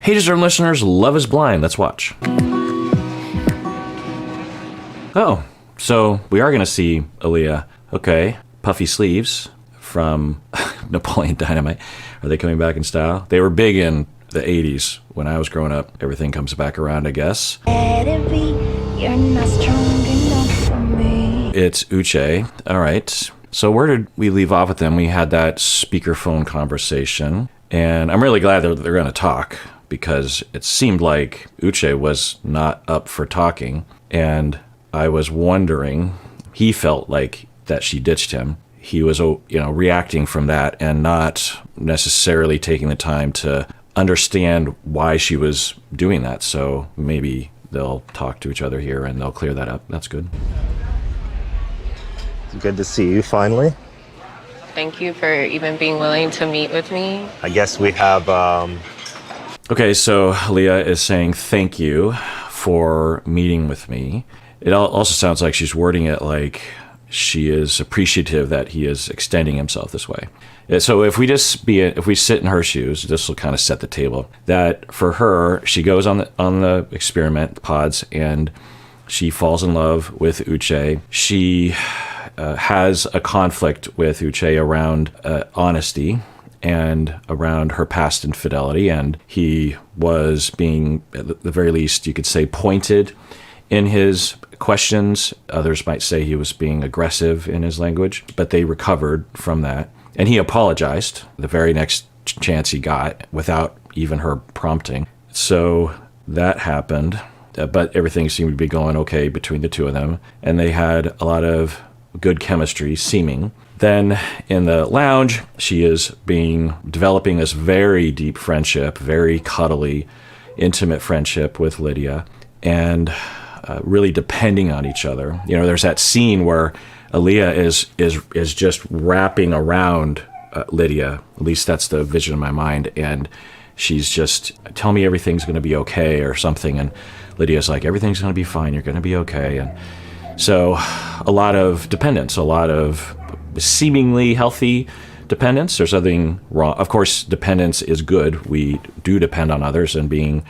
Hey, deserving listeners, Love is Blind. Let's watch. Oh, so we are going to see Aaliyah. Okay, puffy sleeves from Napoleon Dynamite. Are they coming back in style? They were big in the 80s when I was growing up. Everything comes back around, I guess. Let it be, you're not strong enough for me. It's Uche. All right. So where did we leave off with them? We had that speakerphone conversation, and I'm really glad they're going to talk because it seemed like Uche was not up for talking, and I was wondering, he felt like that she ditched him. He was, reacting from that and not necessarily taking the time to understand why she was doing that. So maybe they'll talk to each other here and they'll clear that up. That's good. Good to see you finally. Thank you for even being willing to meet with me. I guess we have... Okay, so Leah is saying thank you for meeting with me. It also sounds like she's wording it like she is appreciative that he is extending himself this way. So if we sit in her shoes, this will kind of set the table. That for her, she goes on the experiment pods and she falls in love with Uche. She has a conflict with Uche around honesty and around her past infidelity, and he was being, at the very least, you could say, pointed in his questions. Others might say he was being aggressive in his language, but they recovered from that. And he apologized the very next chance he got without even her prompting. So that happened, but everything seemed to be going okay between the two of them, and they had a lot of good chemistry seeming. Then in the lounge, she is developing this very deep friendship, very cuddly, intimate friendship with Lydia, and really depending on each other. There's that scene where Aaliyah is just wrapping around Lydia. At least that's the vision in my mind. And she's just, tell me everything's going to be okay or something. And Lydia's like, everything's going to be fine. You're going to be okay. And so a lot of dependence, a lot of seemingly healthy dependence. There's nothing wrong. Of course, dependence is good. We do depend on others, and being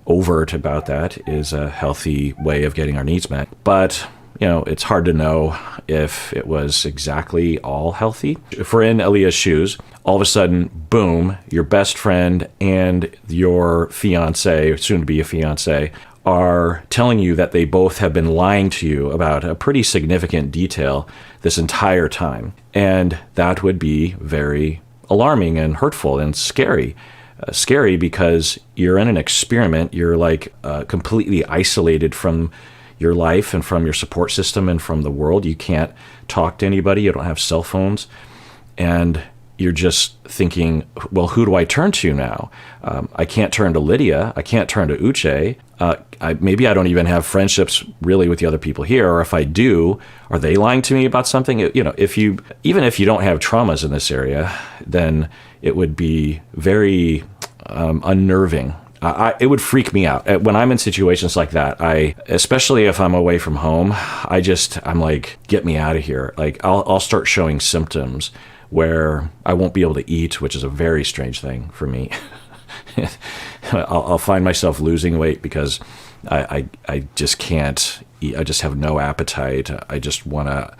overt about that is a healthy way of getting our needs met. But, it's hard to know if it was exactly all healthy. If we're in Aaliyah's shoes, all of a sudden, boom, your best friend and your fiance, soon to be a fiance, are telling you that they both have been lying to you about a pretty significant detail this entire time. And that would be very alarming and hurtful and scary. Scary because you're in an experiment. You're like completely isolated from your life and from your support system and from the world. You can't talk to anybody. You don't have cell phones. And you're just thinking, well, who do I turn to now? I can't turn to Lydia. I can't turn to Uche. Maybe I don't even have friendships really with the other people here. Or if I do, are they lying to me about something? Even if you don't have traumas in this area, then it would be very unnerving. It would freak me out when I'm in situations like that. Especially if I'm away from home, I'm like, get me out of here. Like I'll start showing symptoms where I won't be able to eat, which is a very strange thing for me. I'll find myself losing weight because I just can't eat. I just have no appetite. I just want to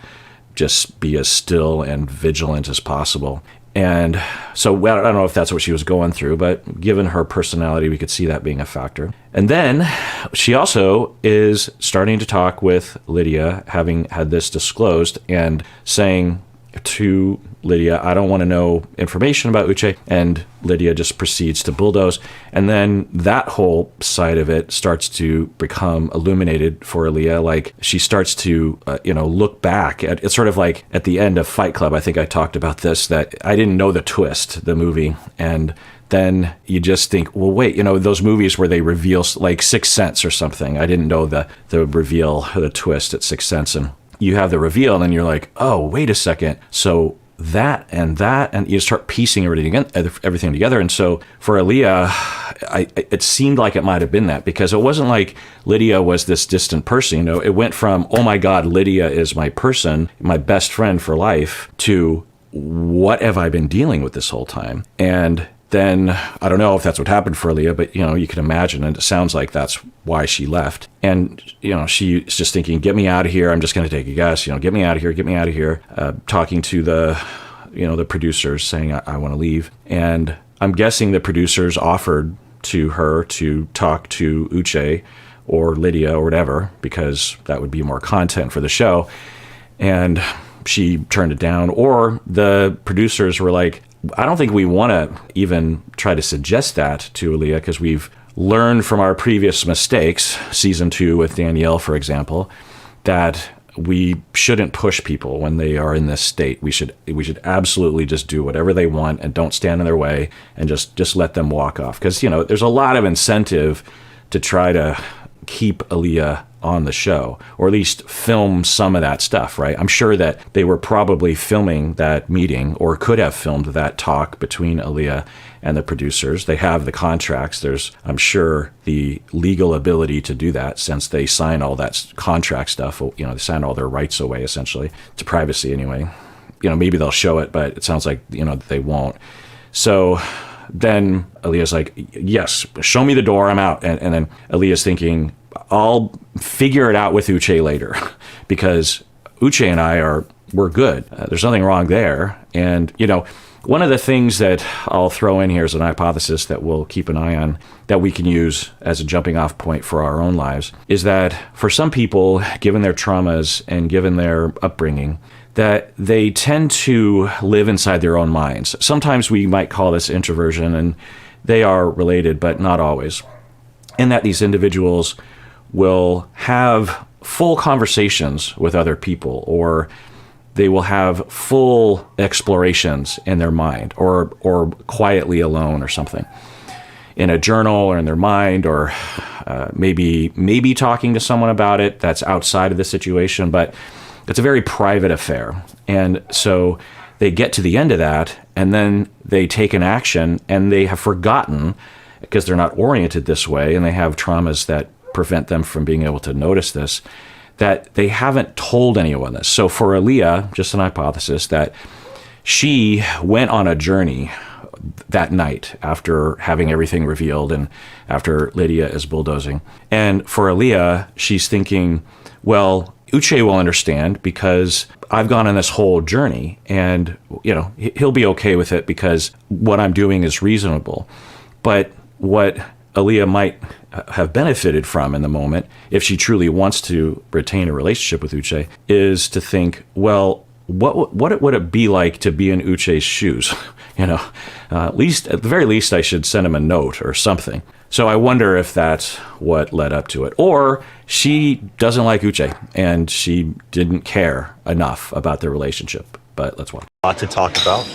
just be as still and vigilant as possible. And so I don't know if that's what she was going through, but given her personality, we could see that being a factor. And then she also is starting to talk with Lydia, having had this disclosed, and saying to Lydia, I don't want to know information about Uche. And Lydia just proceeds to bulldoze. And then that whole side of it starts to become illuminated for Aaliyah. Like she starts to, look back at it's sort of like at the end of Fight Club. I think I talked about this, that I didn't know the twist, the movie. And then you just think, well, wait, those movies where they reveal like Sixth Sense or something. I didn't know the reveal, the twist at Sixth Sense. And you have the reveal, and then you're like, oh, wait a second. So that, and you start piecing everything together. And so for Aaliyah, it seemed like it might have been that, because it wasn't like Lydia was this distant person. It went from, oh my God, Lydia is my person, my best friend for life, to what have I been dealing with this whole time? And then I don't know if that's what happened for Aaliyah, but, you can imagine, and it sounds like that's why she left. And, she's just thinking, get me out of here. I'm just going to take a guess, get me out of here, get me out of here. Talking to the producers saying, I want to leave. And I'm guessing the producers offered to her to talk to Uche or Lydia or whatever, because that would be more content for the show. And she turned it down. Or the producers were like, I don't think we want to even try to suggest that to Aaliyah, because we've learned from our previous mistakes, season 2 with Danielle, for example, that we shouldn't push people when they are in this state. We should absolutely just do whatever they want and don't stand in their way and just let them walk off. Because, there's a lot of incentive to try to keep Aaliyah on the show, or at least film some of that stuff, right? I'm sure that they were probably filming that meeting, or could have filmed that talk between Aaliyah and the producers. They have the contracts. There's, I'm sure, the legal ability to do that, since they sign all that contract stuff. They sign all their rights away, essentially, to privacy anyway. Maybe they'll show it, but it sounds like, they won't. So then Aaliyah's like, yes, show me the door, I'm out. And then Aaliyah's thinking, I'll figure it out with Uche later, because Uche and we're good. There's nothing wrong there. And, one of the things that I'll throw in here is an hypothesis that we'll keep an eye on, that we can use as a jumping off point for our own lives, is that for some people, given their traumas and given their upbringing, that they tend to live inside their own minds. Sometimes we might call this introversion, and they are related, but not always. And that these individuals will have full conversations with other people, or they will have full explorations in their mind, or quietly alone or something, in a journal or in their mind, or maybe talking to someone about it that's outside of the situation, but it's a very private affair. And so they get to the end of that, and then they take an action, and they have forgotten, because they're not oriented this way, and they have traumas that prevent them from being able to notice this, that they haven't told anyone this. So for Aaliyah, just an hypothesis, that she went on a journey that night after having everything revealed and after Lydia is bulldozing. And for Aaliyah, she's thinking, well, Uche will understand because I've gone on this whole journey, and, he'll be okay with it because what I'm doing is reasonable. But what Aaliyah might have benefited from in the moment, if she truly wants to retain a relationship with Uche, is to think, well, what would it be like to be in Uche's shoes? At the very least, I should send him a note or something. So I wonder if that's what led up to it. Or she doesn't like Uche, and she didn't care enough about their relationship. But let's watch. A lot to talk about.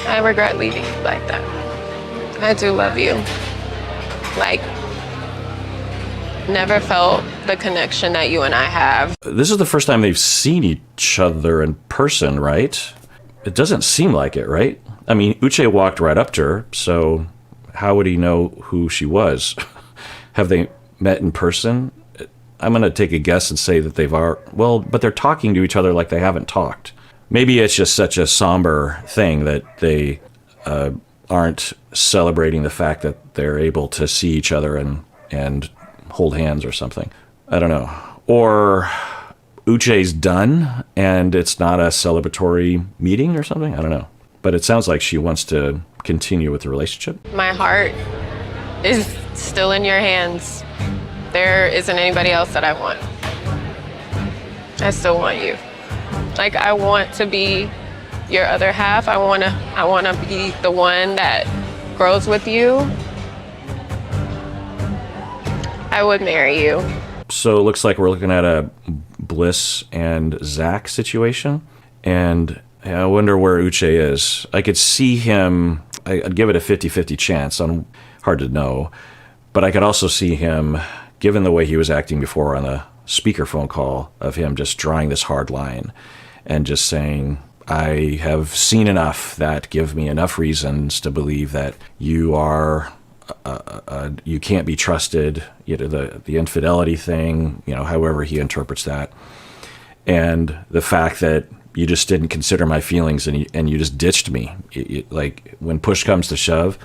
I regret leaving you like that. I do love you. Never felt the connection that you and I have. This is the first time they've seen each other in person, right? It doesn't seem like it, right? I mean, Uche walked right up to her, so how would he know who she was? Have they met in person? I'm going to take a guess and say that but they're talking to each other like they haven't talked. Maybe it's just such a somber thing that they aren't celebrating the fact that they're able to see each other and hold hands or something. I don't know. Or Uche's done and it's not a celebratory meeting or something. I don't know. But it sounds like she wants to continue with the relationship. My heart is still in your hands. There isn't anybody else that I want. I still want you. I want to be your other half. I want to be the one that grows with you. I would marry you. So it looks like we're looking at a Bliss and Zach situation. And I wonder where Uche is. I could see him, I'd give it a 50-50 chance. Hard to know. But I could also see him, given the way he was acting before on the speakerphone call, of him just drawing this hard line and just saying, I have seen enough that give me enough reasons to believe that you are, you can't be trusted, the infidelity thing, however he interprets that. And the fact that you just didn't consider my feelings and you just ditched me. Like when push comes to shove,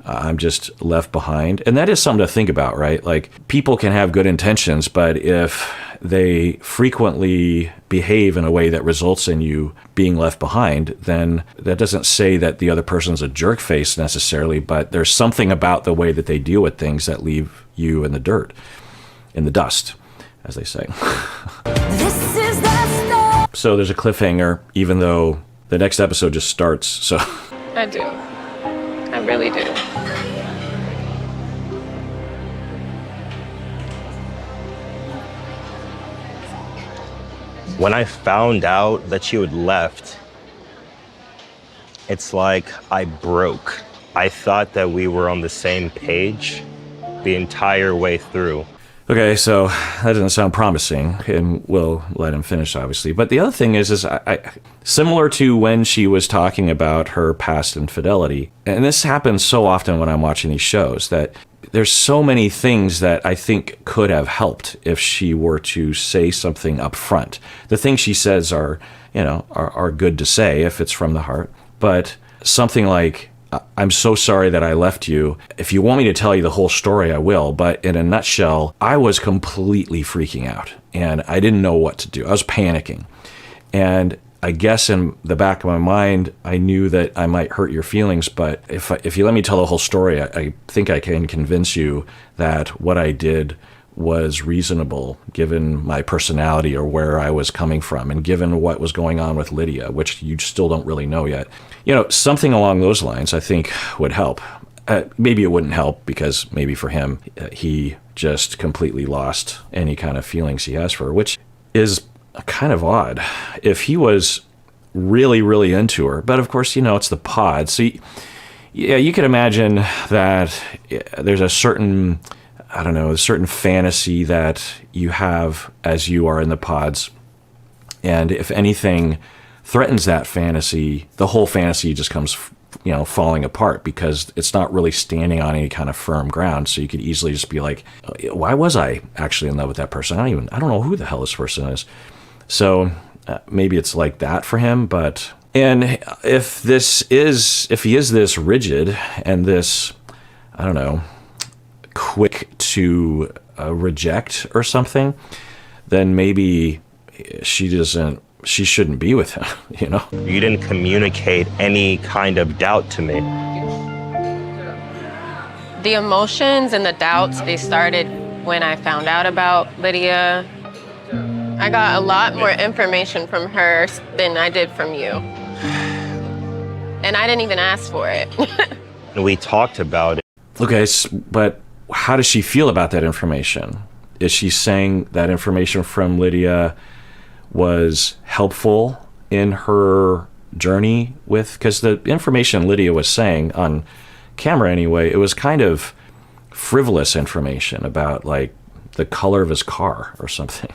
I'm just left behind. And that is something to think about, right? Like people can have good intentions, but if they frequently behave in a way that results in you being left behind, then that doesn't say that the other person's a jerk face necessarily, but there's something about the way that they deal with things that leave you in the dirt, in the dust, as they say. This is the start. So there's a cliffhanger, even though the next episode just starts. So I do. I really do. When I found out that you had left, it's like I broke. I thought that we were on the same page the entire way through. okay, so that doesn't sound promising, and we'll let him finish, obviously. But the other thing is I similar to when she was talking about her past infidelity, and this happens so often when I'm watching these shows, that there's so many things that I think could have helped if she were to say something up front. The things she says are good to say if it's from the heart, but something like, I'm so sorry that I left you. If you want me to tell you the whole story, I will. But in a nutshell, I was completely freaking out and I didn't know what to do. I was panicking. And I guess in the back of my mind, I knew that I might hurt your feelings. But if you let me tell the whole story, I think I can convince you that what I did was reasonable given my personality or where I was coming from and given what was going on with Lydia, which you still don't really know yet. Something along those lines I think would help. Maybe it wouldn't help because maybe for him, he just completely lost any kind of feelings he has for her, which is kind of odd. If he was really, really into her, but of course, it's the pod. So you can imagine that there's a certain fantasy that you have as you are in the pods. And if anything threatens that fantasy, the whole fantasy just comes, falling apart because it's not really standing on any kind of firm ground. So you could easily just be like, why was I actually in love with that person? I don't know who the hell this person is. So maybe it's like that for him. And if he is this rigid and this, quick to reject or something, then maybe she shouldn't be with him, You didn't communicate any kind of doubt to me. The emotions and the doubts, they started when I found out about Lydia. I got a lot more information from her than I did from you. And I didn't even ask for it. We talked about it. Okay, but how does she feel about that information? Is she saying that information from Lydia was helpful in her journey because the information Lydia was saying on camera anyway, it was kind of frivolous information about like the color of his car or something.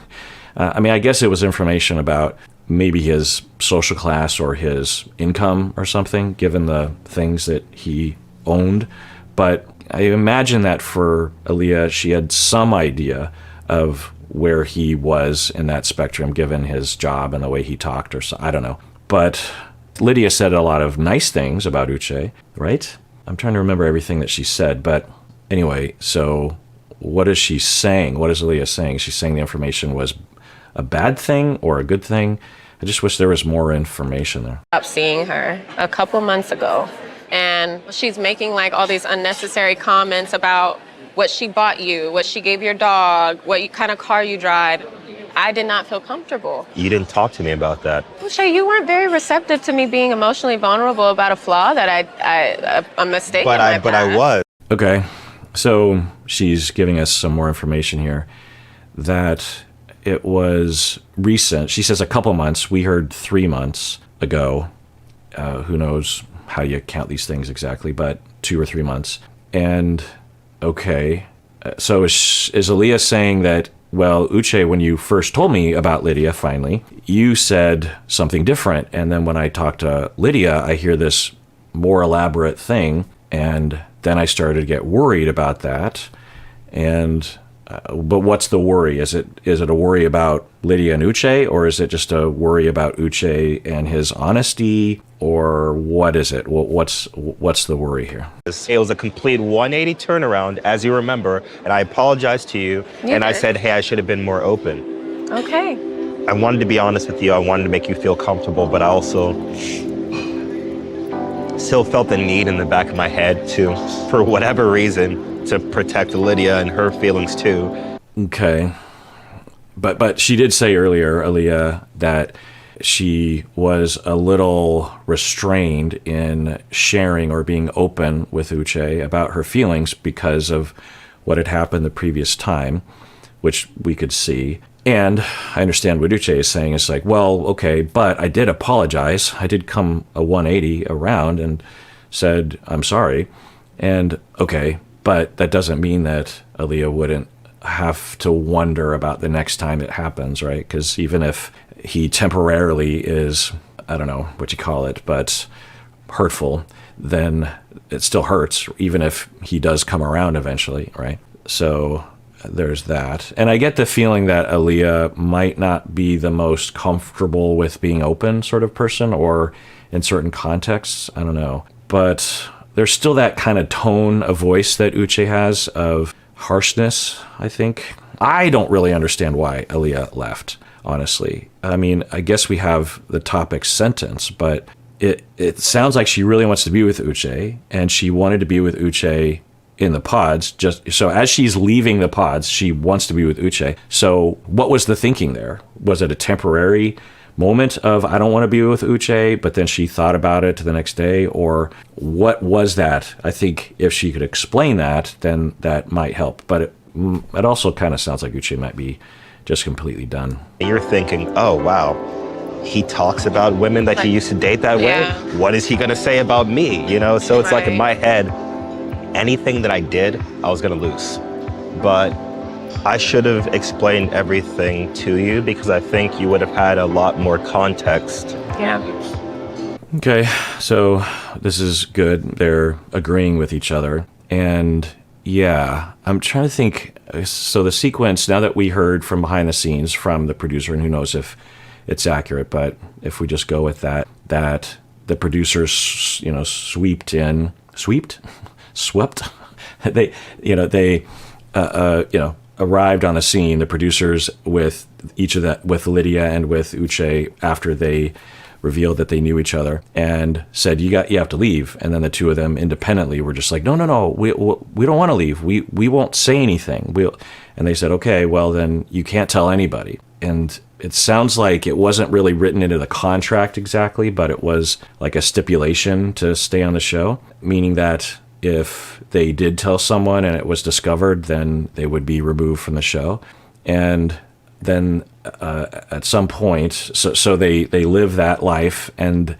I guess it was information about maybe his social class or his income or something, given the things that he owned. But I imagine that for Aaliyah, she had some idea of where he was in that spectrum, given his job and the way he talked or so. I don't know. But Lydia said a lot of nice things about Uche, right? I'm trying to remember everything that she said. But anyway, so what is she saying? What is Aaliyah saying? She's saying the information was a bad thing or a good thing? I just wish there was more information there. Stopped seeing her a couple months ago. And she's making like all these unnecessary comments about what she bought you, what she gave your dog, what kind of car you drive. I did not feel comfortable. You didn't talk to me about that. Uche, you weren't very receptive to me being emotionally vulnerable about a flaw that a mistake. But I was. Okay, so she's giving us some more information here that it was recent. She says a couple months. We heard 3 months ago. Who knows how you count these things exactly, but 2 or 3 months. And okay, so is Aaliyah saying that, well, Uche, when you first told me about Lydia, finally, you said something different. And then when I talked to Lydia, I hear this more elaborate thing. And then I started to get worried about that. And But what's the worry? Is it a worry about Lydia and Uche, or is it just a worry about Uche and his honesty, or what is it? What's the worry here? It was a complete 180 turnaround, as you remember, and I apologized to you, and I said, hey, I should have been more open. Okay. I wanted to be honest with you. I wanted to make you feel comfortable, but I also still felt the need in the back of my head to, for whatever reason, to protect Lydia and her feelings too. Okay. But she did say earlier, Aaliyah, that she was a little restrained in sharing or being open with Uche about her feelings because of what had happened the previous time, which we could see. And I understand what Uche is saying. It's like, well, okay, but I did apologize. I did come a 180 around and said, I'm sorry. And okay, but that doesn't mean that Aaliyah wouldn't have to wonder about the next time it happens, right? Because even if he temporarily is, I don't know what you call it, but hurtful, then it still hurts, even if he does come around eventually, right? So there's that. And I get the feeling that Aaliyah might not be the most comfortable with being open sort of person, or in certain contexts, I don't know. But there's still that kind of tone of voice that Uche has of harshness, I think. I don't really understand why Aaliyah left, honestly. I mean, I guess we have the topic sentence, but it sounds like she really wants to be with Uche, and she wanted to be with Uche in the pods. Just so as she's leaving the pods, she wants to be with Uche. So what was the thinking there? Was it a temporary moment of, I don't want to be with Uche, but then she thought about it the next day? Or what was that? I think if she could explain that, then that might help. But it also kind of sounds like Uche might be just completely done. You're thinking, oh, wow, he talks about women that he used to date that way? What is he going to say about me? You know, so it's like in my head, anything that I did, I was going to lose. But I should have explained everything to you because I think you would have had a lot more context. Yeah. Okay, so this is good. They're agreeing with each other. And yeah, I'm trying to think. So the sequence, now that we heard from behind the scenes from the producer, and who knows if it's accurate, but if we just go with that the producers, swept. They arrived on the scene, the producers, with with Lydia and with Uche, after they revealed that they knew each other, and said, you have to leave. And then the two of them independently were just like, no, we don't want to leave. We won't say anything. And they said, okay, well then you can't tell anybody. And it sounds like it wasn't really written into the contract exactly, but it was like a stipulation to stay on the show, meaning that if they did tell someone and it was discovered, then they would be removed from the show. And then at some point, so they live that life, and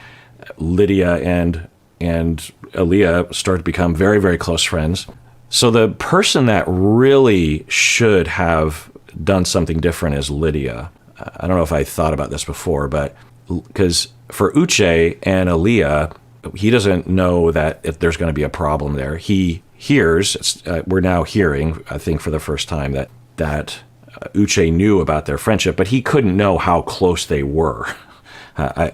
Lydia and Aaliyah start to become very, very close friends. So the person that really should have done something different is Lydia. I don't know if I thought about this before, but because for Uche and Aaliyah, he doesn't know that if there's going to be a problem there. He hears, we're now hearing, I think for the first time, that Uche knew about their friendship, but he couldn't know how close they were.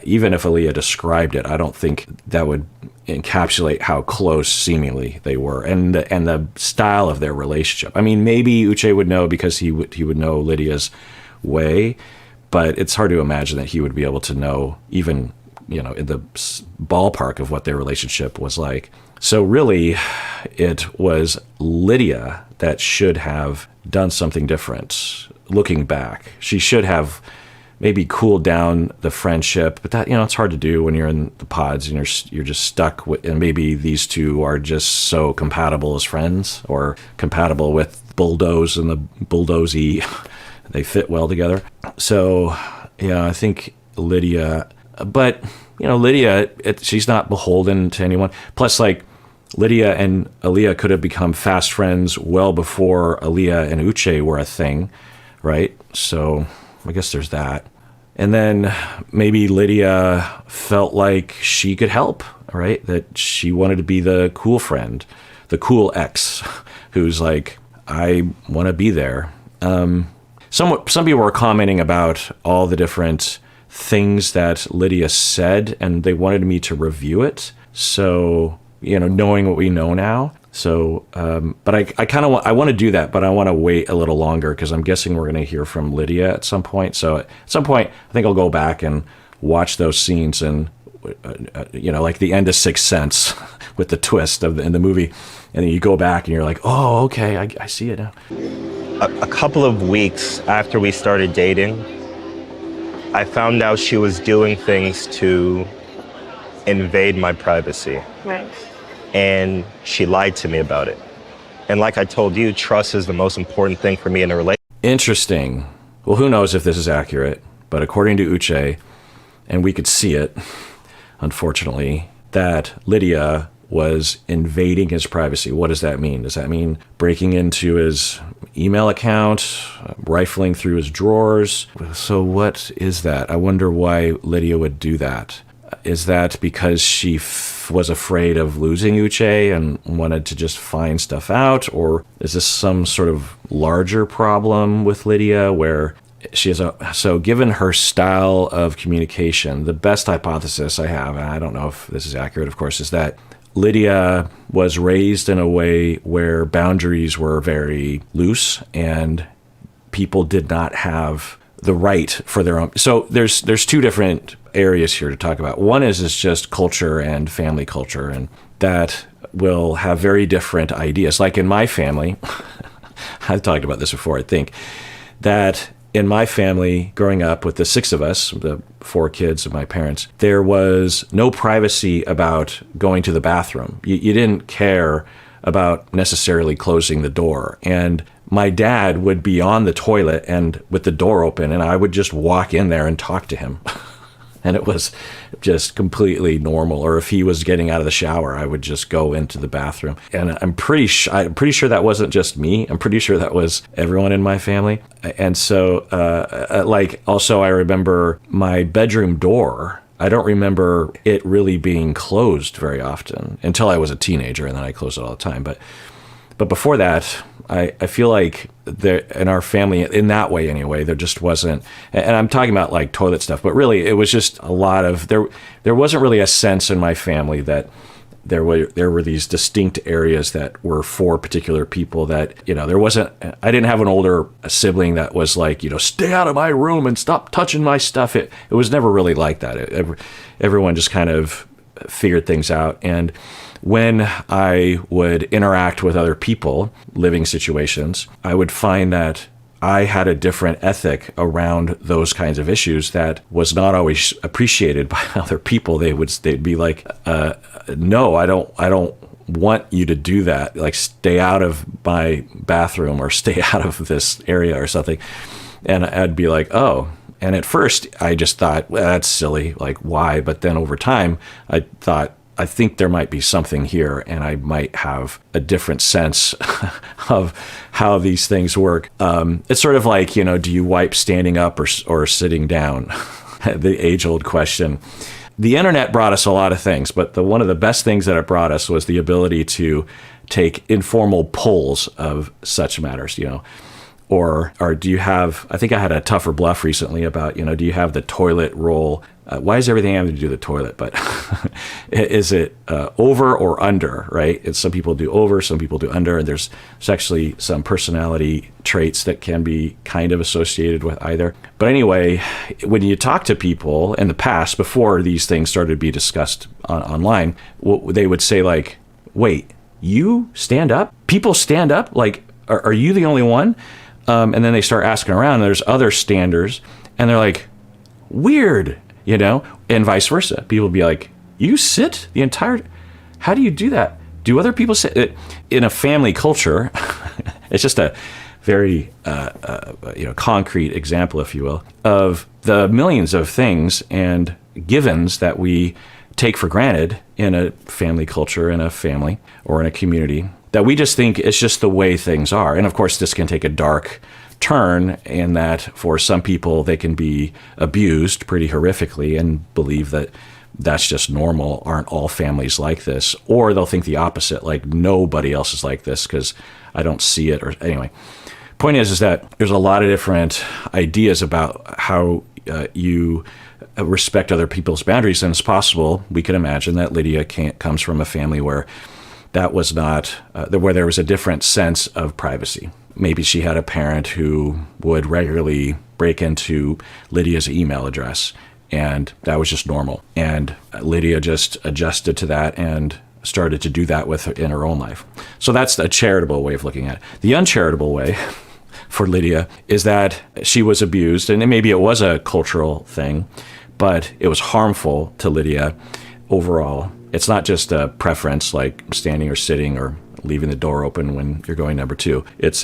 Even if Aaliyah described it, I don't think that would encapsulate how close seemingly they were, and the style of their relationship. I mean, maybe Uche would know because he would know Lydia's way, but it's hard to imagine that he would be able to know even in the ballpark of what their relationship was like. So really, it was Lydia that should have done something different. Looking back, she should have maybe cooled down the friendship, but that, it's hard to do when you're in the pods and you're just stuck with, and maybe these two are just so compatible as friends, or compatible with Bulldoze and the Bulldozy. They fit well together. So, I think Lydia, but Lydia, she's not beholden to anyone. Plus, like, Lydia and Aaliyah could have become fast friends well before Aaliyah and Uche were a thing, right? So I guess there's that. And then maybe Lydia felt like she could help, right? That she wanted to be the cool friend, the cool ex, who's like, I want to be there. Some people were commenting about all the different things that Lydia said, and they wanted me to review it. So, knowing what we know now. So, but I kind of I want to do that, but I want to wait a little longer because I'm guessing we're going to hear from Lydia at some point. So at some point, I think I'll go back and watch those scenes and, like the end of Sixth Sense with the twist in the movie. And then you go back and you're like, oh, okay, I see it now. A couple of weeks after we started dating, I found out she was doing things to invade my privacy. Right. And she lied to me about it. And like I told you, trust is the most important thing for me in a relationship. Interesting. Well, who knows if this is accurate, but according to Uche, and we could see it, unfortunately, that Lydia was invading his privacy. What does that mean? Does that mean breaking into his email account, rifling through his drawers? So what is that? I wonder why Lydia would do that. Is that because she was afraid of losing Uche and wanted to just find stuff out? Or is this some sort of larger problem with Lydia where she has so given her style of communication, the best hypothesis I have, and I don't know if this is accurate, of course, is that Lydia was raised in a way where boundaries were very loose and people did not have the right for their own. So there's two different areas here to talk about. One is just culture and family culture, and that will have very different ideas. Like in my family, I've talked about this before, I think, that in my family, growing up with the six of us, the four kids of my parents, there was no privacy about going to the bathroom. You didn't care about necessarily closing the door. And my dad would be on the toilet and with the door open, and I would just walk in there and talk to him. And it was just completely normal. Or if he was getting out of the shower, I would just go into the bathroom. And I'm pretty sure that wasn't just me. I'm pretty sure that was everyone in my family. And so, also I remember my bedroom door. I don't remember it really being closed very often until I was a teenager, and then I closed it all the time. But before that, I feel like there in our family, in that way anyway, there just wasn't, and I'm talking about like toilet stuff, but really it was just a lot of, there wasn't really a sense in my family that there were these distinct areas that were for particular people that, there wasn't, I didn't have an older sibling that was like, stay out of my room and stop touching my stuff. It was never really like that. Everyone just kind of figured things out. And when I would interact with other people, living situations, I would find that I had a different ethic around those kinds of issues that was not always appreciated by other people. They'd be like, no, I don't want you to do that. Like, stay out of my bathroom or stay out of this area or something. And I'd be like, oh. And at first I just thought, well, that's silly. Like, why? But then over time I thought, I think there might be something here, and I might have a different sense of how these things work. It's sort of like, do you wipe standing up or sitting down? The age-old question. The internet brought us a lot of things, but one of the best things that it brought us was the ability to take informal polls of such matters, Or do you have, I think I had a tougher bluff recently about, do you have the toilet roll? Why does everything have to do with the toilet? But is it over or under, right? And some people do over, some people do under, and there's actually some personality traits that can be kind of associated with either. But anyway, when you talk to people in the past, before these things started to be discussed online, they would say like, wait, you stand up? People stand up? Like, are you the only one? And then they start asking around, and there's other standers, and they're like, weird, and vice versa. People be like, you sit the entire, how do you do that? Do other people sit? In a family culture, it's just a very, concrete example, if you will, of the millions of things and givens that we take for granted in a family culture, in a family or in a community, that we just think it's just the way things are. And of course, this can take a dark turn in that for some people, they can be abused pretty horrifically and believe that that's just normal. Aren't all families like this? Or they'll think the opposite, like nobody else is like this because I don't see it. Or anyway, point is that there's a lot of different ideas about how you respect other people's boundaries, and it's possible we can imagine that Lydia comes from a family where that was not where there was a different sense of privacy. Maybe she had a parent who would regularly break into Lydia's email address, and that was just normal. And Lydia just adjusted to that and started to do that in her own life. So that's a charitable way of looking at it. The uncharitable way for Lydia is that she was abused, and maybe it was a cultural thing, but it was harmful to Lydia overall. It's not just a preference like standing or sitting or leaving the door open when you're going number two. It's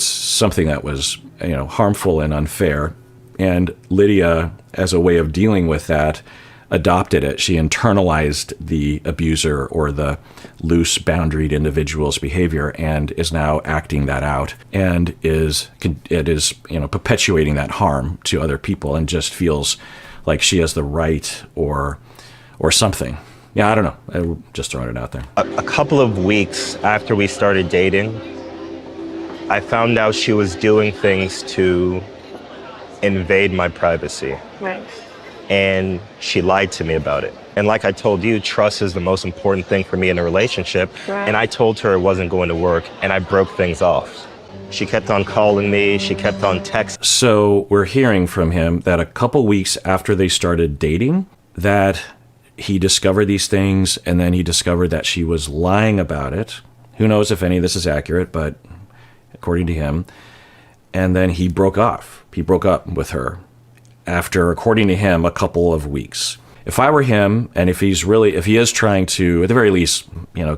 something that was, harmful and unfair. And Lydia, as a way of dealing with that, adopted it. She internalized the abuser or the loose boundaried individual's behavior and is now acting that out and it is perpetuating that harm to other people and just feels like she has the right or something. Yeah, I don't know. I'm just throwing it out there. A couple of weeks after we started dating, I found out she was doing things to invade my privacy. Right. And she lied to me about it. And like I told you, trust is the most important thing for me in a relationship. Right. And I told her it wasn't going to work, and I broke things off. She kept on calling me, she kept on texting. So we're hearing from him that a couple weeks after they started dating, that he discovered these things, and then he discovered that she was lying about it. Who knows if any of this is accurate, but according to him. And then he broke off. He broke up with her after, according to him, a couple of weeks. If I were him, and if he is trying to, at the very least,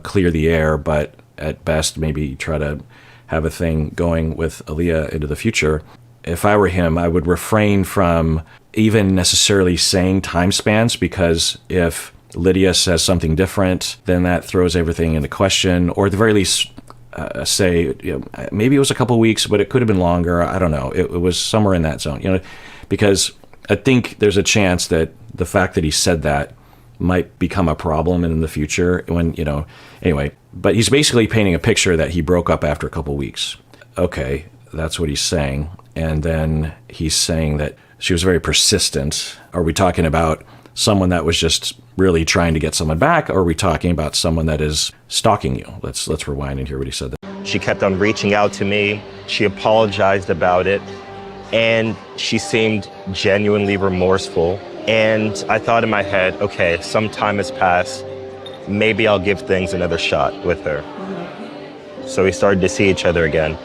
clear the air, but at best maybe try to have a thing going with Aaliyah into the future, if I were him, I would refrain from even necessarily saying time spans, because if Lydia says something different, then that throws everything into question, or at the very least say, maybe it was a couple of weeks, but it could have been longer. I don't know. It was somewhere in that zone, because I think there's a chance that the fact that he said that might become a problem in the future anyway, but he's basically painting a picture that he broke up after a couple of weeks. Okay, that's what he's saying. And then he's saying that she was very persistent. Are we talking about someone that was just really trying to get someone back, or are we talking about someone that is stalking you? Let's rewind and hear what he said. She kept on reaching out to me. She apologized about it, and she seemed genuinely remorseful. And I thought in my head, okay, some time has passed. Maybe I'll give things another shot with her. So we started to see each other again.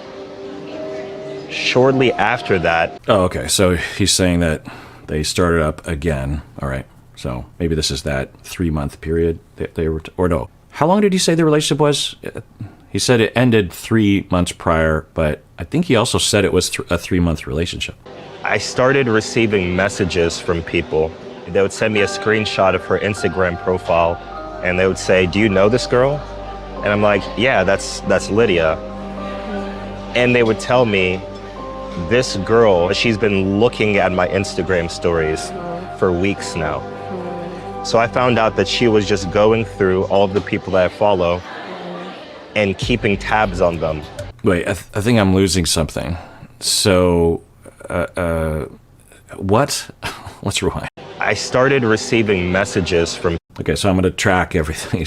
Shortly after that... Oh, okay. So he's saying that they started up again. All right. So maybe this is that 3-month period that they were... or no. How long did he say the relationship was? He said it ended 3 months prior, but I think he also said it was a 3-month relationship. I started receiving messages from people. They would send me a screenshot of her Instagram profile, and they would say, "Do you know this girl?" And I'm like, "Yeah, that's Lydia." And they would tell me, "This girl, she's been looking at my Instagram stories for weeks now." So I found out that she was just going through all of the people that I follow and keeping tabs on them. Wait, I think I'm losing something. So, what? Let's rewind. I started receiving messages from... Okay, so I'm going to track everything.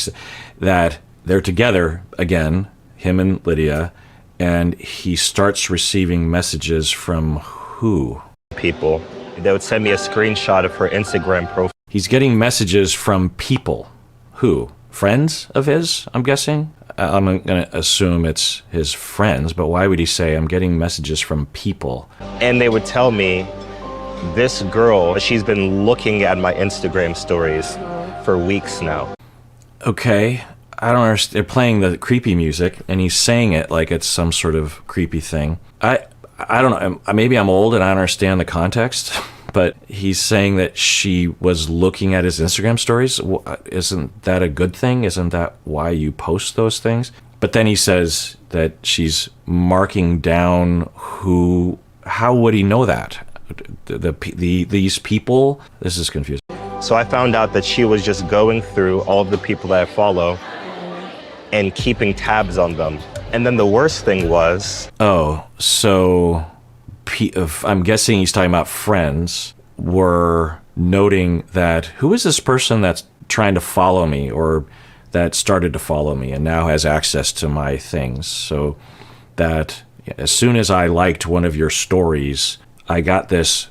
That they're together again, him and Lydia, and he starts receiving messages from who? People. They would send me a screenshot of her Instagram profile. He's getting messages from people. Who? Friends of his, I'm guessing? I'm going to assume it's his friends, but why would he say, I'm getting messages from people? And they would tell me, "This girl, she's been looking at my Instagram stories for weeks now." Okay, I don't understand. They're playing the creepy music, and he's saying it like it's some sort of creepy thing. I don't know. Maybe I'm old and I don't understand the context, but he's saying that she was looking at his Instagram stories. Isn't that a good thing? Isn't that why you post those things? But then he says that she's marking down who. How would he know that? These people? This is confusing. So I found out that she was just going through all of the people that I follow and keeping tabs on them. And then the worst thing was... Oh, so I'm guessing he's talking about friends were noting that, who is this person that's trying to follow me or that started to follow me and now has access to my things? So that as soon as I liked one of your stories, I got this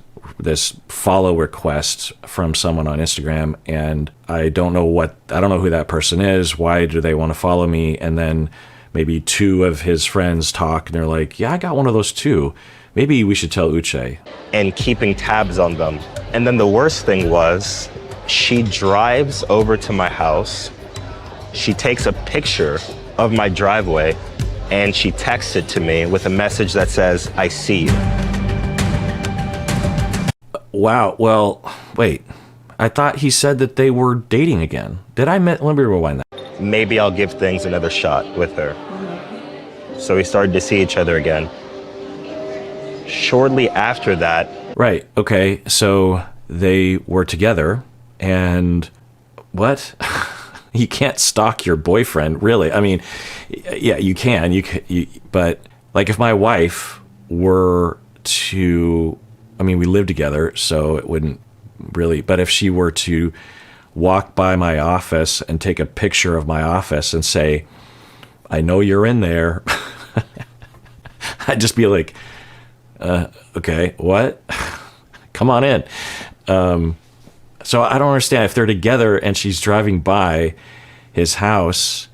follow request from someone on Instagram, and I don't know who that person is. Why do they want to follow me? And then maybe two of his friends talk and they're like, yeah, I got one of those too. Maybe we should tell Uche. And keeping tabs on them. And then the worst thing was, she drives over to my house. She takes a picture of my driveway and she texts it to me with a message that says, I see you. Wow. Well, wait. I thought he said that they were dating again. Let me rewind that. Maybe I'll give things another shot with her. So we started to see each other again. Shortly after that... Right. Okay. So they were together and what? You can't stalk your boyfriend, really. I mean, yeah, you can. But like if my wife were to... I mean, we live together, so it wouldn't really... But if she were to walk by my office and take a picture of my office and say, I know you're in there, I'd just be like, okay, what? Come on in. So I don't understand. If they're together and she's driving by his house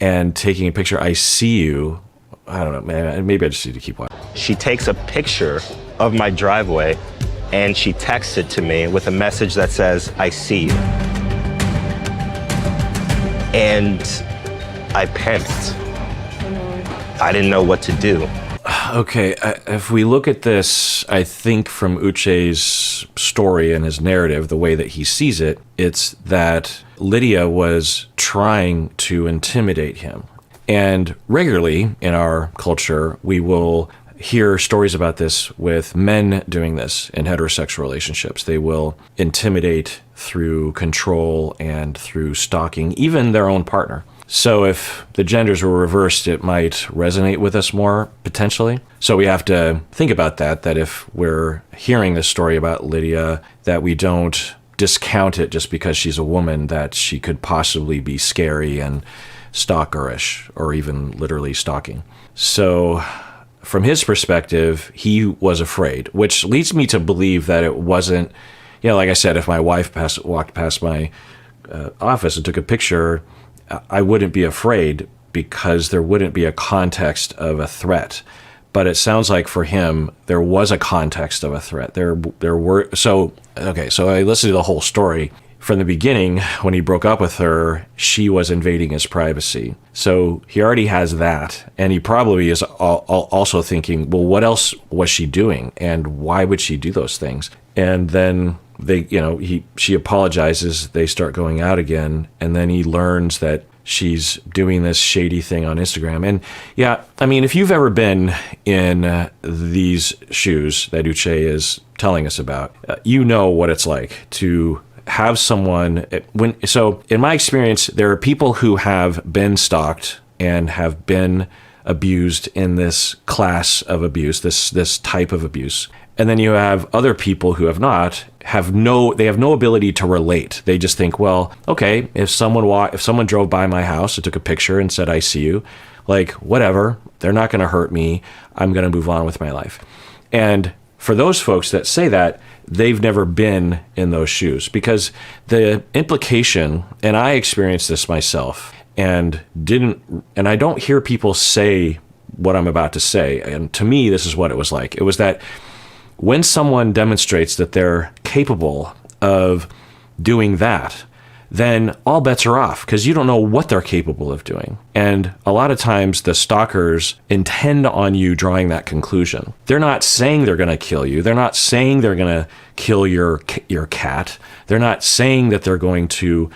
and taking a picture, I see you. I don't know, man. Maybe I just need to keep watching. She takes a picture of my driveway and she texts it to me with a message that says, I see you. And I panicked. I didn't know what to do. Okay, if we look at this, I think from Uche's story and his narrative, the way that he sees it, it's that Lydia was trying to intimidate him. And regularly in our culture, we will hear stories about this with men doing this in heterosexual relationships. They will intimidate through control and through stalking, even their own partner. So if the genders were reversed, it might resonate with us more, potentially. So we have to think about that if we're hearing this story about Lydia, that we don't discount it just because she's a woman, that she could possibly be scary and stalkerish, or even literally stalking. So from his perspective, he was afraid, which leads me to believe that it wasn't, like I said, if my wife walked past my office and took a picture, I wouldn't be afraid because there wouldn't be a context of a threat. But it sounds like for him, there was a context of a threat. There were, so I listened to the whole story. From the beginning, when he broke up with her, she was invading his privacy. So he already has that. And he probably is also thinking, well, what else was she doing? And why would she do those things? And then she apologizes, they start going out again, and then he learns that she's doing this shady thing on Instagram. And yeah, I mean, if you've ever been in these shoes that Uche is telling us about, you know what it's like to have someone so in my experience, there are people who have been stalked and have been abused in this class of abuse, this type of abuse. And then you have other people who have not, they have no ability to relate. They just think, well, okay, if someone drove by my house and took a picture and said, I see you, like, whatever, they're not going to hurt me. I'm going to move on with my life. And for those folks that say that, they've never been in those shoes, because the implication, and I experienced this myself, and I don't hear people say what I'm about to say. And to me, this is what it was like. It was that when someone demonstrates that they're capable of doing that, then all bets are off, because you don't know what they're capable of doing. And a lot of times the stalkers intend on you drawing that conclusion. They're not saying they're going to kill you. They're not saying they're going to kill your cat. They're not saying that they're going to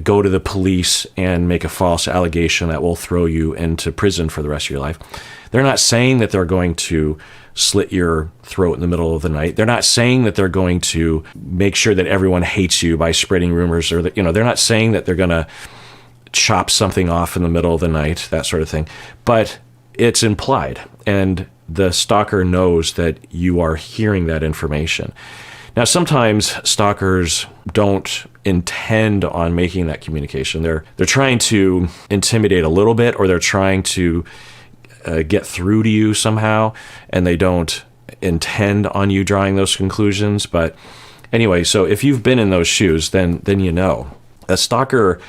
go to the police and make a false allegation that will throw you into prison for the rest of your life. They're not saying that they're going to slit your throat in the middle of the night. They're not saying that they're going to make sure that everyone hates you by spreading rumors, or that, they're not saying that they're going to chop something off in the middle of the night, that sort of thing. But it's implied, and the stalker knows that you are hearing that information. Now, sometimes stalkers don't intend on making that communication. They're trying to intimidate a little bit, or they're trying to get through to you somehow, and they don't intend on you drawing those conclusions. But anyway, so if you've been in those shoes, then a stalker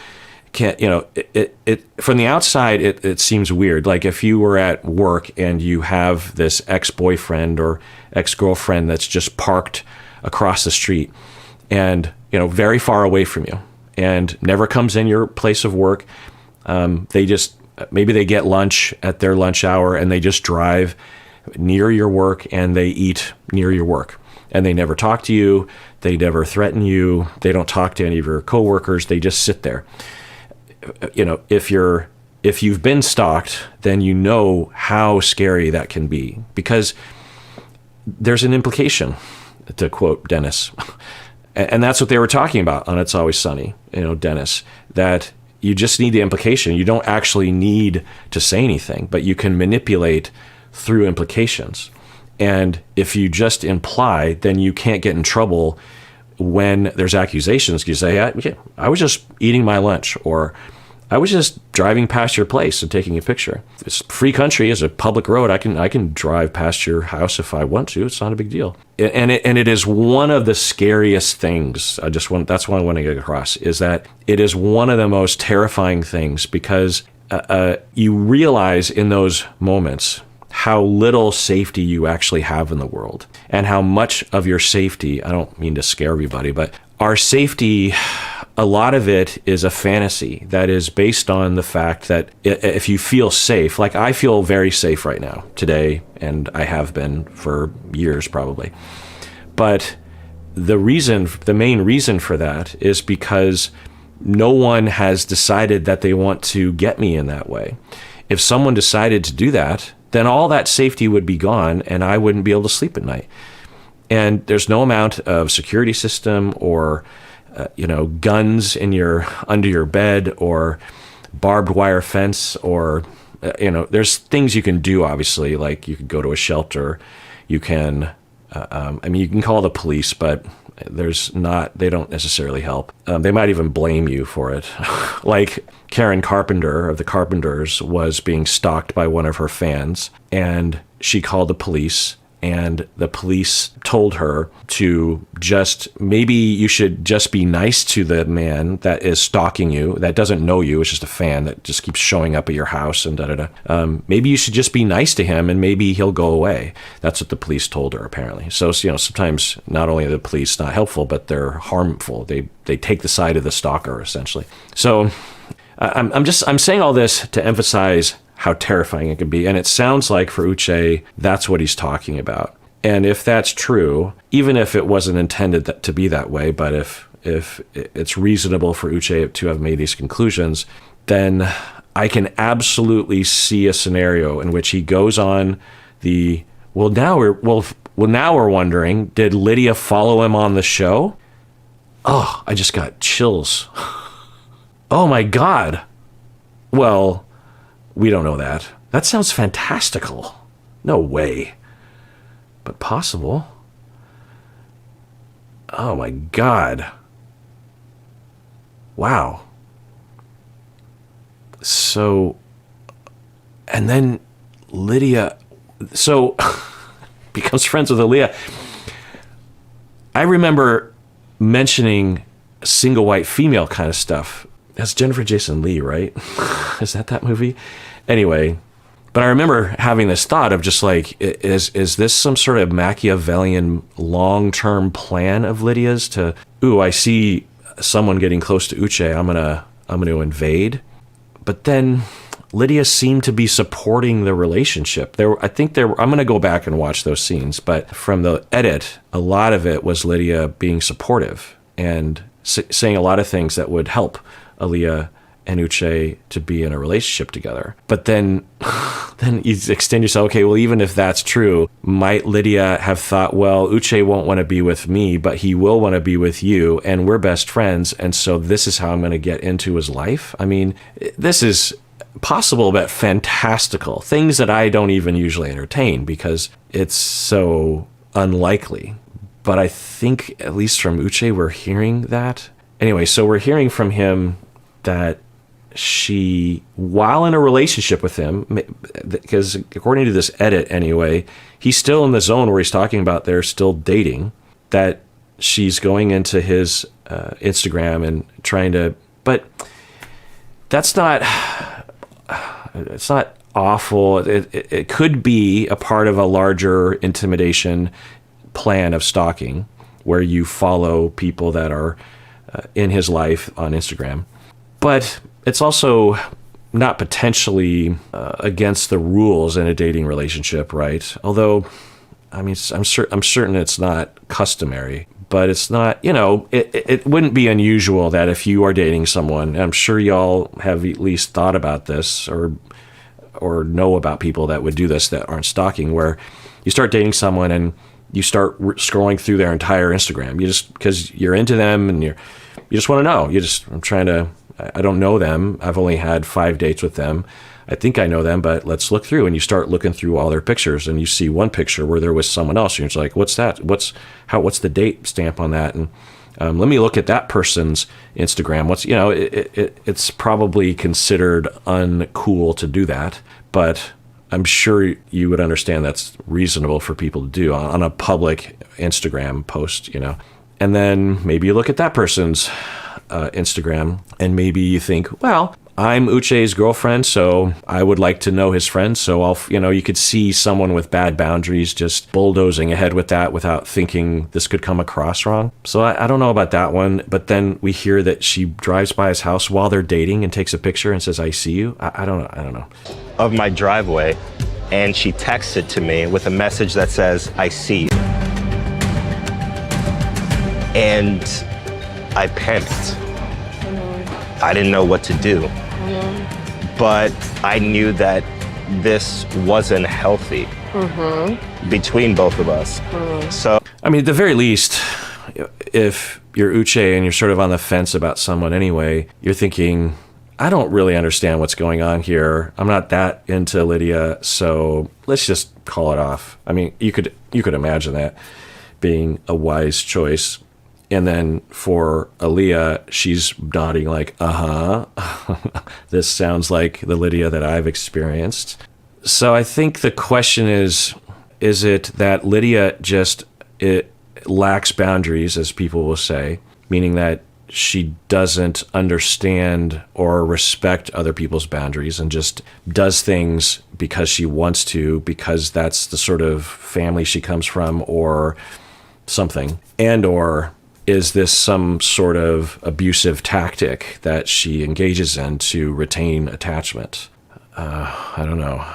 can't, it from the outside, it seems weird. Like if you were at work and you have this ex-boyfriend or ex-girlfriend that's just parked across the street and, very far away from you and never comes in your place of work. Maybe they get lunch at their lunch hour and they just drive near your work and they eat near your work, and they never talk to you. They never threaten you. They don't talk to any of your coworkers. They just sit there. If you've been stalked, then you know how scary that can be, because there's an implication, to quote Dennis. And that's what they were talking about on It's Always Sunny, Dennis, that you just need the implication. You don't actually need to say anything, but you can manipulate through implications. And if you just imply, then you can't get in trouble when there's accusations. You say, I was just eating my lunch, or I was just driving past your place and taking a picture. It's a free country, it's a public road. I can drive past your house if I want to. It's not a big deal. And it is one of the scariest things. That's what I want to get across, is that it is one of the most terrifying things, because you realize in those moments how little safety you actually have in the world, and how much of your safety, I don't mean to scare everybody, but our safety, a lot of it is a fantasy that is based on the fact that if you feel safe, like I feel very safe right now, today, and I have been for years probably. But the main reason for that is because no one has decided that they want to get me in that way. If someone decided to do that, then all that safety would be gone and I wouldn't be able to sleep at night. And there's no amount of security system or guns under your bed, or barbed wire fence, or there's things you can do, obviously, like you could go to a shelter, you can you can call the police, but they don't necessarily help. They might even blame you for it. Like Karen Carpenter of the Carpenters was being stalked by one of her fans, and she called the police, and the police told her to maybe you should just be nice to the man that is stalking you, that doesn't know you, it's just a fan that just keeps showing up at your house and maybe you should just be nice to him and maybe he'll go away. That's what the police told her, apparently. So, sometimes not only are the police not helpful, but they're harmful. They take the side of the stalker, essentially. So I'm saying all this to emphasize how terrifying it can be. And it sounds like for Uche, that's what he's talking about. And if that's true, even if it wasn't intended to be that way, but if it's reasonable for Uche to have made these conclusions, then I can absolutely see a scenario in which he goes on now we're wondering, did Lydia follow him on the show? Oh, I just got chills. Oh my God. Well, we don't know that. That sounds fantastical. No way. But possible. Oh my God. Wow. So, and then Lydia, becomes friends with Aaliyah. I remember mentioning single white female kind of stuff. That's Jennifer Jason Leigh, right? Is that movie? Anyway, but I remember having this thought of just like, is this some sort of Machiavellian long-term plan of Lydia's to, I see someone getting close to Uche, I'm gonna invade. But then Lydia seemed to be supporting the relationship. I'm gonna go back and watch those scenes, but from the edit, a lot of it was Lydia being supportive and saying a lot of things that would help Aaliyah and Uche to be in a relationship together. But then you extend yourself, okay, well, even if that's true, might Lydia have thought, well, Uche won't want to be with me, but he will want to be with you, and we're best friends, and so this is how I'm going to get into his life? I mean, this is possible, but fantastical. Things that I don't even usually entertain because it's so unlikely. But I think, at least from Uche, we're hearing that. Anyway, so we're hearing from him that she, while in a relationship with him, because according to this edit anyway, he's still in the zone where he's talking about they're still dating, that she's going into his Instagram and trying to, but that's not, it's not awful. It could be a part of a larger intimidation plan of stalking where you follow people that are in his life on Instagram. But it's also not potentially against the rules in a dating relationship, right? Although, I mean, I'm certain it's not customary, but it's not, it wouldn't be unusual that if you are dating someone, and I'm sure y'all have at least thought about this or know about people that would do this that aren't stalking, where you start dating someone and you start scrolling through their entire Instagram. You just, because you're into them and you just want to know. I don't know them. I've only had 5 dates with them. I think I know them, but let's look through. And you start looking through all their pictures, and you see one picture where there was someone else. And you're like, what's that? What's the date stamp on that? And let me look at that person's Instagram. It's probably considered uncool to do that, but I'm sure you would understand that's reasonable for people to do on a public Instagram post, And then maybe you look at that person's Instagram, and maybe you think, well, I'm Uche's girlfriend, so I would like to know his friends. So you could see someone with bad boundaries just bulldozing ahead with that without thinking this could come across wrong. So I don't know about that one. But then we hear that she drives by his house while they're dating and takes a picture and says, I see you. I don't know. Of my driveway, and she texted to me with a message that says, I see you. And I panicked. I didn't know what to do. But I knew that this wasn't healthy between both of us. So, I mean, at the very least, if you're Uche and you're sort of on the fence about someone anyway, you're thinking, I don't really understand what's going on here. I'm not that into Lydia, so let's just call it off. I mean, you could imagine that being a wise choice. And then for Aaliyah, she's nodding like, this sounds like the Lydia that I've experienced. So I think the question is it that Lydia it lacks boundaries, as people will say, meaning that she doesn't understand or respect other people's boundaries and just does things because she wants to, because that's the sort of family she comes from or something, or is this some sort of abusive tactic that she engages in to retain attachment? I don't know.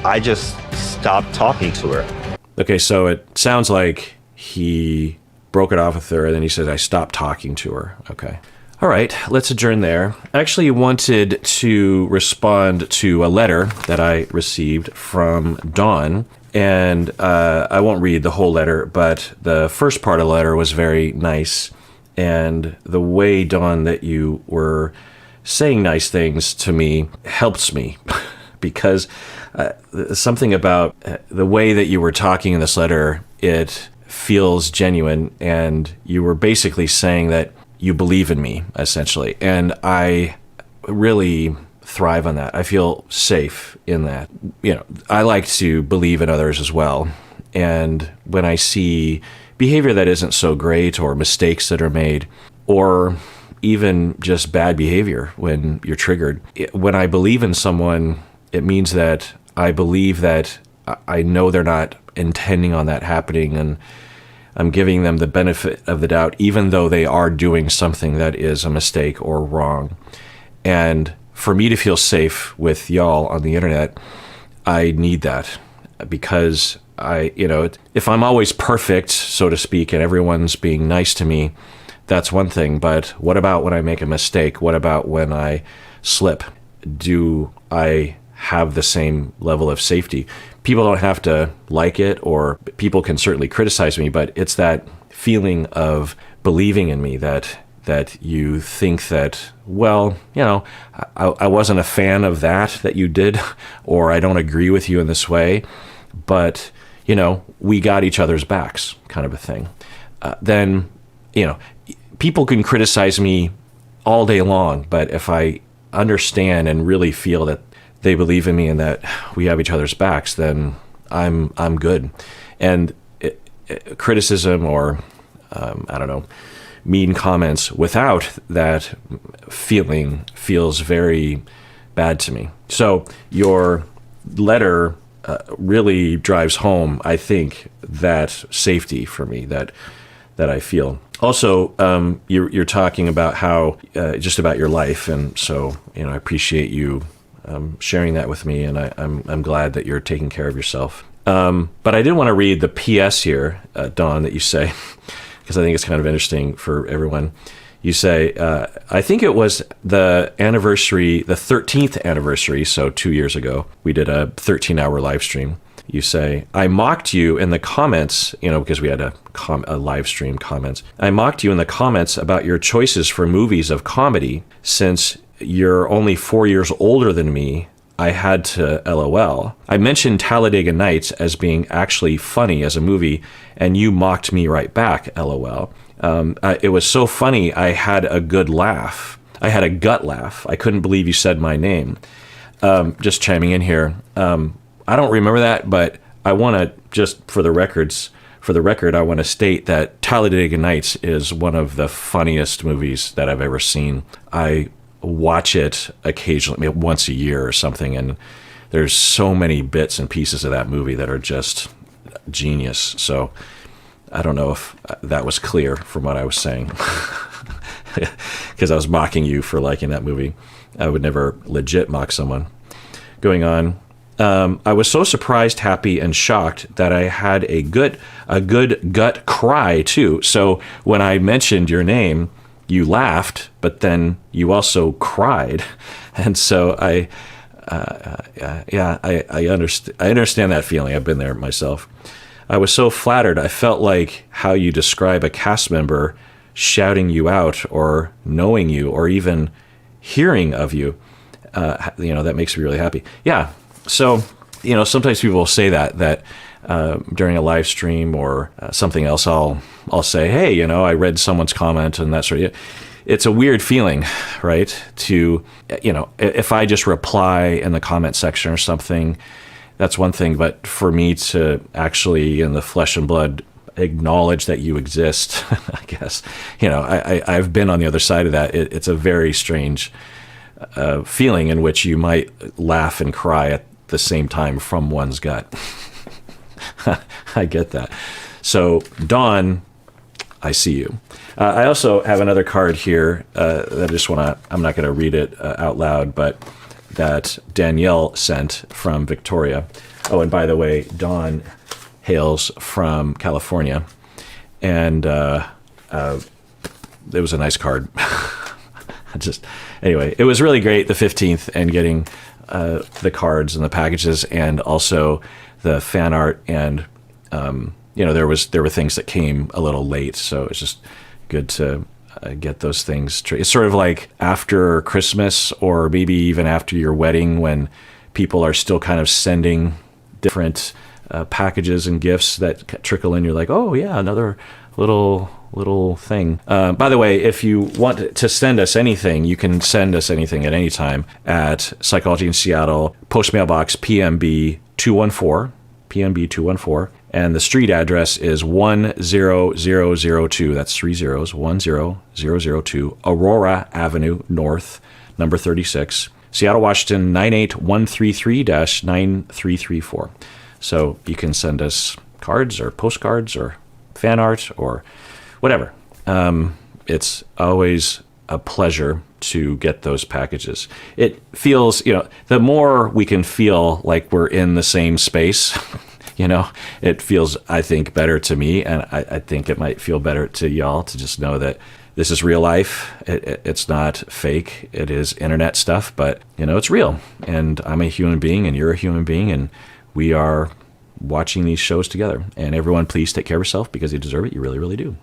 I just stopped talking to her. Okay, so it sounds like he broke it off with her, and then he said, I stopped talking to her. Okay. All right, let's adjourn there. I actually wanted to respond to a letter that I received from Dawn. And I won't read the whole letter, but the first part of the letter was very nice. And the way, Dawn, that you were saying nice things to me helps me because something about the way that you were talking in this letter, it feels genuine. And you were basically saying that you believe in me, essentially. And I really thrive on that. I feel safe in that. I like to believe in others as well. And when I see behavior that isn't so great or mistakes that are made or even just bad behavior when you're triggered, when I believe in someone, it means that I believe that I know they're not intending on that happening, and I'm giving them the benefit of the doubt, even though they are doing something that is a mistake or wrong. And for me to feel safe with y'all on the internet, I need that because if I'm always perfect, so to speak, and everyone's being nice to me, that's one thing. But what about when I make a mistake? What about when I slip, do I have the same level of safety? People don't have to like it, or people can certainly criticize me, but it's that feeling of believing in me that you think that, well, I wasn't a fan of that you did, or I don't agree with you in this way, but, we got each other's backs, kind of a thing. Then, people can criticize me all day long, but if I understand and really feel that they believe in me and that we have each other's backs, then I'm good. And criticism or, I don't know, mean comments without that feeling feels very bad to me. So your letter really drives home, I think, that safety for me that I feel. Also, you're talking about how just about your life, and so I appreciate you sharing that with me, and I'm glad that you're taking care of yourself. But I did want to read the PS here, Dawn, that you say, because I think it's kind of interesting for everyone. You say, I think it was the 13th anniversary, so 2 years ago, we did a 13-hour live stream. You say, I mocked you in the comments, because we had a live stream comments. I mocked you in the comments about your choices for movies of comedy. Since you're only 4 years older than me, I had to LOL. I mentioned Talladega Nights as being actually funny as a movie, and you mocked me right back, LOL. It was so funny, I had a good laugh. I had a gut laugh. I couldn't believe you said my name. Just chiming in here. I don't remember that, but I want to, just for the record, I want to state that Talladega Nights is one of the funniest movies that I've ever seen. I watch it occasionally, maybe once a year or something, and there's so many bits and pieces of that movie that are just genius. So I don't know if that was clear from what I was saying, because I was mocking you for liking that movie. I would never legit mock someone. Going on. I was so surprised, happy, and shocked that I had a good gut cry too. So when I mentioned your name, you laughed, but then you also cried, and so I understand that feeling. I've been there myself. I was so flattered. I felt like how you describe a cast member shouting you out, or knowing you, or even hearing of you. That makes me really happy. Yeah. So, sometimes people will say that during a live stream or something else, I'll say, hey, I read someone's comment and that sort of. It's a weird feeling, right? To, if I just reply in the comment section or something, that's one thing. But for me to actually, in the flesh and blood, acknowledge that you exist, I guess, I've been on the other side of that. It's a very strange feeling in which you might laugh and cry at the same time from one's gut. I get that. So, Dawn, I see you. I also have another card here that I'm not going to read it out loud, but that Danielle sent from Victoria. Oh, and by the way, Dawn hails from California, and it was a nice card. Anyway, it was really great, the 15th, and getting the cards and the packages, and also the fan art, and there were things that came a little late, so it's just good to get those things. It's sort of like after Christmas, or maybe even after your wedding, when people are still kind of sending different packages and gifts that trickle in. You're like, oh yeah, another little thing. By the way, if you want to send us anything, you can send us anything at any time at Psychology in Seattle, Post Mailbox PMB 214, and the street address is 10002. That's 3 zeros, 10002, Aurora Avenue North, number 36, Seattle, Washington 98133-9334. So you can send us cards or postcards or fan art or whatever. It's always a pleasure to get those packages. It feels, the more we can feel like we're in the same space, it feels, I think, better to me. And I think it might feel better to y'all to just know that this is real life. It's not fake. It is internet stuff, but it's real. And I'm a human being and you're a human being, and we are watching these shows together. And everyone, please take care of yourself because you deserve it. You really, really do.